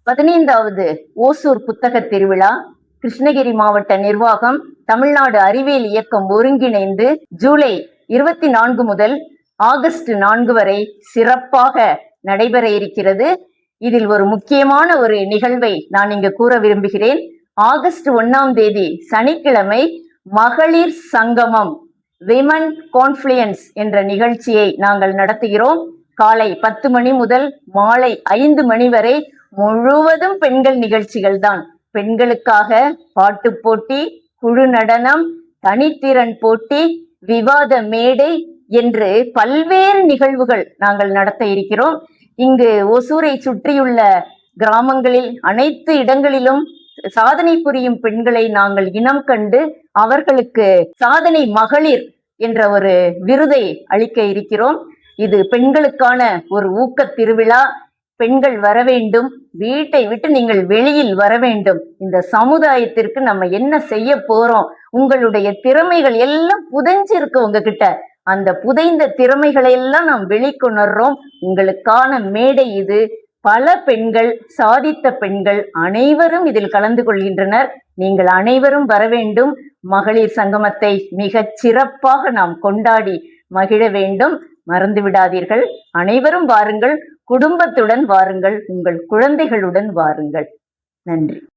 15வது ஓசூர் புத்தக திருவிழா கிருஷ்ணகிரி மாவட்ட நிர்வாகம், தமிழ்நாடு அறிவியல் இயக்கம் ஒருங்கிணைந்து ஜூலை 24 முதல் ஆகஸ்ட் 4 வரை சிறப்பாக நடைபெற இருக்கிறது. இதில் ஒரு முக்கியமான ஒரு நிகழ்வை நான் இங்கு கூற விரும்புகிறேன். ஆகஸ்ட் 1ஆம் தேதி சனிக்கிழமை மகளிர் சங்கமம், விமன் கான்ஃப்ளூயன்ஸ் என்ற நிகழ்ச்சியை நாங்கள் நடத்துகிறோம். காலை 10 மணி முதல் மாலை 5 மணி வரை முழுவதும் பெண்கள் நிகழ்ச்சிகள் தான். பெண்களுக்காக பாட்டு போட்டி, குழு நடனம், தனித்திறன் போட்டி, விவாத மேடை என்று பல்வேறு நிகழ்வுகள் நாங்கள் நடத்த இருக்கிறோம். இங்கு ஒசூரை சுற்றியுள்ள கிராமங்களில் அனைத்து இடங்களிலும் சாதனை புரியும் பெண்களை நாங்கள் இனம் கண்டு அவர்களுக்கு சாதனை மகளிர் என்ற ஒரு விருதை அளிக்க இருக்கிறோம். இது பெண்களுக்கான ஒரு ஊக்க திருவிழா. பெண்கள் வர வேண்டும், வீட்டை விட்டு நீங்கள் வெளியில் வர வேண்டும். இந்த சமுதாயத்திற்கு நம்ம என்ன செய்ய போறோம், உங்களுடைய திறமைகள் எல்லாம் புதைஞ்சிருக்கு உங்ககிட்ட. அந்த புதைந்த திறமைகளை எல்லாம் நாம் வெளிக்கொணர்றோம். உங்களுக்கான மேடை இது. பல பெண்கள், சாதித்த பெண்கள் அனைவரும் இதில் கலந்து கொள்கின்றனர். நீங்கள் அனைவரும் வர வேண்டும். மகளிர் சங்கமத்தை மிகச் சிறப்பாக நாம் கொண்டாடி மகிழ வேண்டும். மறந்து விடாதீர்கள். அனைவரும் வாருங்கள், குடும்பத்துடன் வாருங்கள், உங்கள் குழந்தைகளுடன் வாருங்கள். நன்றி.